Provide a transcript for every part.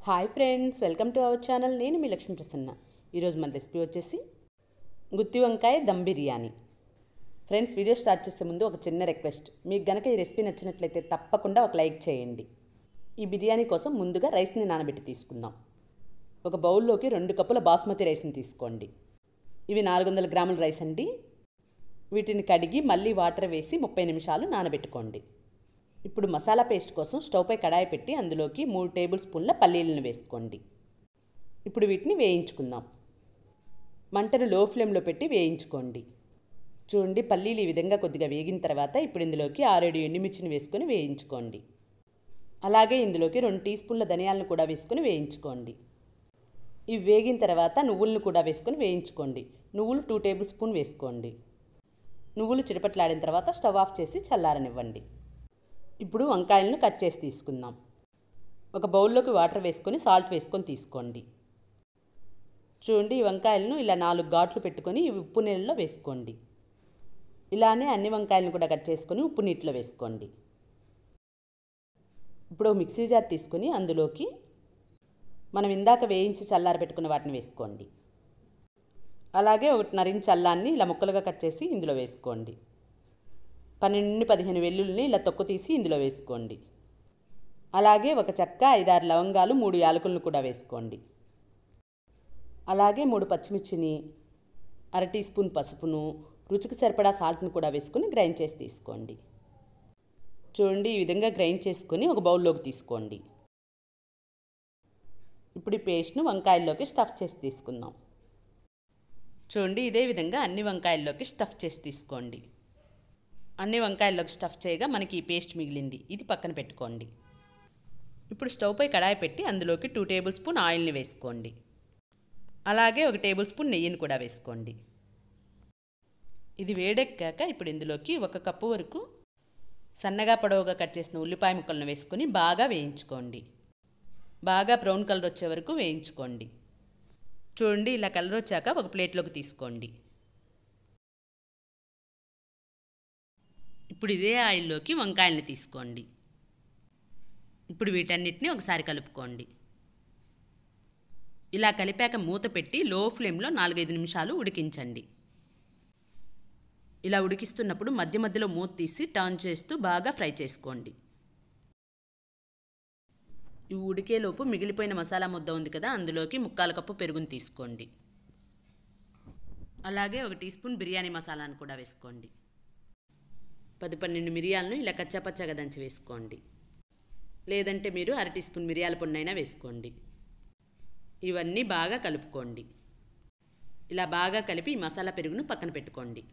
Hi friends, welcome to our channel. నేను మీ లక్ష్మీ ప్రసన్న. ఈరోజు మన రెసిపీ వచ్చేసి గుత్తి వంకాయ dum biryani. Friends, video start చేసే ముందు ఒక చిన్న రిక్వెస్ట్. మీకు గనక ఈ రెసిపీ నచ్చినట్లయితే తప్పకుండా ఒక లైక్ చేయండి. ఈ బిర్యానీ కోసం ముందుగా రైస్ని నానబెట్టి తీసుకుందాం. ఒక బౌల్లోకి 2 కప్పుల బాస్మతి రైస్ని తీసుకోండి. ఇవి 400 గ్రాముల రైస్ అండి. వీటిని కడిగి మళ్ళీ వాటర్ వేసి 30 నిమిషాలు నానబెట్టుకోండి. ఇప్పుడు మసాలా పేస్ట్ కోసం స్టవ్పై కడాయి పెట్టి అందులోకి 3 టేబుల్ స్పూన్ల పల్లీలను వేసుకోండి. ఇప్పుడు వీటిని వేయించుకుందాం. మంటను లో ఫ్లేమ్లో పెట్టి వేయించుకోండి. చూడండి, పల్లీలు ఈ విధంగా కొద్దిగా వేగిన తర్వాత ఇప్పుడు ఇందులోకి 6-7 ఎండుమిర్చిని వేసుకొని వేయించుకోండి. అలాగే ఇందులోకి 2 టీ స్పూన్ల ధనియాలను కూడా వేసుకొని వేయించుకోండి. ఇవి వేగిన తర్వాత నువ్వులను కూడా వేసుకొని వేయించుకోండి. నువ్వులు 2 టేబుల్ స్పూన్ వేసుకోండి. నువ్వులు చిటపట్లాడిన తర్వాత స్టవ్ ఆఫ్ చేసి చల్లారనివ్వండి. ఇప్పుడు వంకాయలను కట్ చేసి తీసుకుందాం. ఒక బౌల్లోకి వాటర్ వేసుకొని సాల్ట్ వేసుకొని తీసుకోండి. చూడండి, ఈ వంకాయలను ఇలా 4 ఘాట్లు పెట్టుకొని ఉప్పు నీళ్ళలో వేసుకోండి. ఇలానే అన్ని వంకాయలను కూడా కట్ చేసుకొని ఉప్పు నీటిలో వేసుకోండి. ఇప్పుడు మిక్సీ జార్ తీసుకొని అందులోకి మనం ఇందాక వేయించి చల్లారబెట్టుకున్న వాటిని వేసుకోండి. అలాగే 1.5 ఇంచ్ అల్లాన్ని ఇలా ముక్కలుగా కట్ చేసి ఇందులో వేసుకోండి. 12-15 వెల్లుల్లిని ఇలా తొక్కు తీసి ఇందులో వేసుకోండి. అలాగే ఒక చెక్క, 5-6 లవంగాలు, 3 యాలకులను కూడా వేసుకోండి. అలాగే 3 పచ్చిమిర్చిని, 1/2 టీ స్పూన్ పసుపును, రుచికి సరిపడా సాల్ట్ను కూడా వేసుకొని గ్రైండ్ చేసి తీసుకోండి. చూడండి, ఈ విధంగా గ్రైండ్ చేసుకొని ఒక బౌల్లోకి తీసుకోండి. ఇప్పుడు ఈ పేస్ట్ను వంకాయల్లోకి స్టఫ్ చేసి తీసుకుందాం. చూడండి, ఇదే విధంగా అన్ని వంకాయల్లోకి స్టఫ్ చేసి తీసుకోండి. అన్ని వంకాయల్లోకి స్టఫ్ చేయగా మనకి ఈ పేస్ట్ మిగిలింది. ఇది పక్కన పెట్టుకోండి. ఇప్పుడు స్టవ్పై కడాయి పెట్టి అందులోకి 2 టేబుల్ స్పూన్ ఆయిల్ని వేసుకోండి. అలాగే 1 టేబుల్ స్పూన్ నెయ్యిని కూడా వేసుకోండి. ఇది వేడెక్కాక ఇప్పుడు ఇందులోకి 1 కప్పు వరకు సన్నగా పొడవుగా కట్ చేసిన ఉల్లిపాయ ముక్కలను వేసుకొని బాగా వేయించుకోండి. బాగా బ్రౌన్ కలర్ వచ్చే వరకు వేయించుకోండి. చూడండి, ఇలా కలర్ వచ్చాక ఒక ప్లేట్లోకి తీసుకోండి. ఇప్పుడు ఇదే ఆయిల్లోకి వంకాయల్ని తీసుకోండి. ఇప్పుడు వీటన్నిటిని ఒకసారి కలుపుకోండి. ఇలా కలిపాక మూత పెట్టి లో ఫ్లేమ్లో 4-5 నిమిషాలు ఉడికించండి. ఇలా ఉడికిస్తున్నప్పుడు మధ్య మధ్యలో మూత తీసి టర్న్ చేస్తూ బాగా ఫ్రై చేసుకోండి. ఇవి ఉడికేలోపు మిగిలిపోయిన మసాలా ముద్ద ఉంది కదా, అందులోకి 1/4 కప్పు పెరుగుని తీసుకోండి. అలాగే 1 టీ స్పూన్ బిర్యానీ మసాలాను కూడా వేసుకోండి. 10-12 మిరియాలను ఇలా కచ్చాపచ్చాగా దంచి వేసుకోండి. లేదంటే మీరు 1/2 టీ స్పూన్ మిరియాల పొడినైనా వేసుకోండి. ఇవన్నీ బాగా కలుపుకోండి. ఇలా బాగా కలిపి ఈ మసాలా పెరుగును పక్కన పెట్టుకోండి.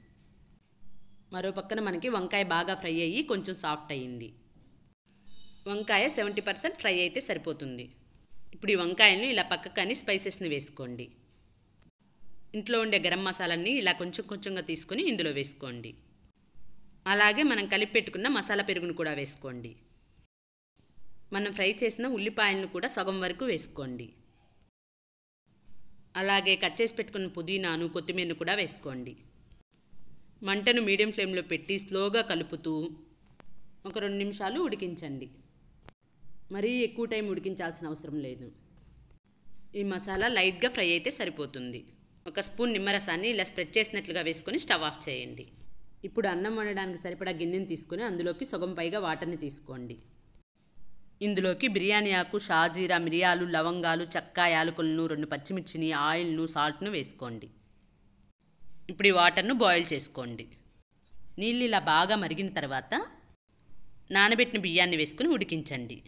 మరో పక్కన మనకి వంకాయ బాగా ఫ్రై అయ్యి కొంచెం సాఫ్ట్ అయ్యింది. వంకాయ 70% ఫ్రై అయితే సరిపోతుంది. ఇప్పుడు ఈ వంకాయలను ఇలా పక్కకని స్పైసెస్ని వేసుకోండి. ఇంట్లో ఉండే గరం మసాలాన్ని ఇలా కొంచెం కొంచెంగా తీసుకొని ఇందులో వేసుకోండి. అలాగే మనం కలిపి పెట్టుకున్న మసాలా పెరుగును కూడా వేసుకోండి. మనం ఫ్రై చేసిన ఉల్లిపాయలను కూడా సగం వరకు వేసుకోండి. అలాగే కట్ చేసి పెట్టుకున్న పుదీనాను, కొత్తిమీరను కూడా వేసుకోండి. మంటను మీడియం ఫ్లేమ్లో పెట్టి స్లోగా కలుపుతూ ఒక 2 నిమిషాలు ఉడికించండి. మరీ ఎక్కువ టైం ఉడికించాల్సిన అవసరం లేదు. ఈ మసాలా లైట్గా ఫ్రై అయితే సరిపోతుంది. 1 స్పూన్ నిమ్మరసాన్ని ఇలా స్ప్రెడ్ చేసినట్లుగా వేసుకొని స్టవ్ ఆఫ్ చేయండి. ఇప్పుడు అన్నం వండడానికి సరిపడా గిన్నెని తీసుకొని అందులోకి సగం పైగా వాటర్ని తీసుకోండి. ఇందులోకి బిర్యానీ ఆకు, షాజీరా, మిరియాలు, లవంగాలు, చెక్క, యాలకులను, 2 పచ్చిమిర్చిని, ఆయిల్ను, సాల్ట్ను వేసుకోండి. ఇప్పుడు ఈ వాటర్ను బాయిల్ చేసుకోండి. నీళ్ళు ఇలా బాగా మరిగిన తర్వాత నానబెట్టిన బియ్యాన్ని వేసుకుని ఉడికించండి.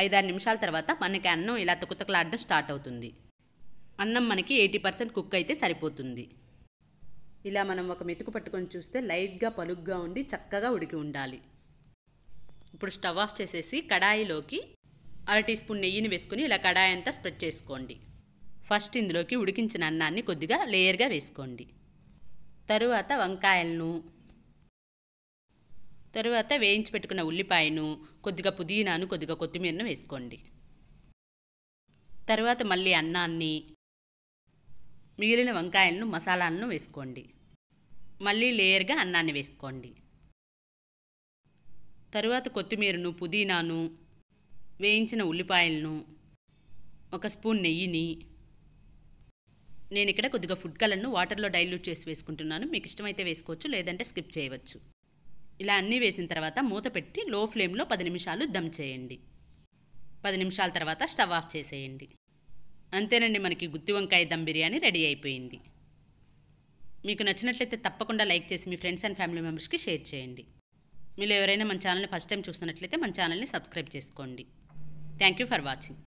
5-6 నిమిషాల తర్వాత మనకి అన్నం ఇలా తుకతుకలాడడం స్టార్ట్ అవుతుంది. అన్నం మనకి 80% కుక్ అయితే సరిపోతుంది. ఇలా మనం ఒక మెతుకు పట్టుకొని చూస్తే లైట్గా పలుగ్గా ఉండి చక్కగా ఉడికి ఉండాలి. ఇప్పుడు స్టవ్ ఆఫ్ చేసేసి కడాయిలోకి 1/2 టీ స్పూన్ నెయ్యిని వేసుకొని ఇలా కడాయి అంతా స్ప్రెడ్ చేసుకోండి. ఫస్ట్ ఇందులోకి ఉడికించిన అన్నాన్ని కొద్దిగా లేయర్గా వేసుకోండి. తరువాత వంకాయలను, తరువాత వేయించి పెట్టుకున్న ఉల్లిపాయను, కొద్దిగా పుదీనాను, కొద్దిగా కొత్తిమీరను వేసుకోండి. తరువాత మళ్ళీ అన్నాన్ని, మిగిలిన వంకాయలను, మసాలాలను వేసుకోండి. మళ్ళీ లేయర్గా అన్నాన్ని వేసుకోండి. తరువాత కొత్తిమీరను, పుదీనాను, వేయించిన ఉల్లిపాయలను, 1 స్పూన్ నెయ్యిని, నేను ఇక్కడ కొద్దిగా ఫుడ్ కలర్ను వాటర్లో డైల్యూట్ చేసి వేసుకుంటున్నాను. మీకు ఇష్టమైతే వేసుకోవచ్చు, లేదంటే స్కిప్ చేయవచ్చు. ఇలా అన్నీ వేసిన తర్వాత మూత పెట్టి లో ఫ్లేమ్లో 10 నిమిషాలు దమ్ చేయండి. 10 నిమిషాల తర్వాత స్టవ్ ఆఫ్ చేసేయండి. అంతేనండి, మనకి గుత్తి వంకాయ దమ్ బిర్యానీ రెడీ అయిపోయింది. మీకు నచ్చినట్లయితే తప్పకుండా లైక్ చేసి మీ ఫ్రెండ్స్ అండ్ ఫ్యామిలీ మెంబర్స్కి షేర్ చేయండి. మీరు ఎవరైనా మన ఛానల్ని ఫస్ట్ టైం చూస్తున్నట్లయితే మన ఛానల్ని సబ్స్క్రైబ్ చేసుకోండి. Thank you for watching.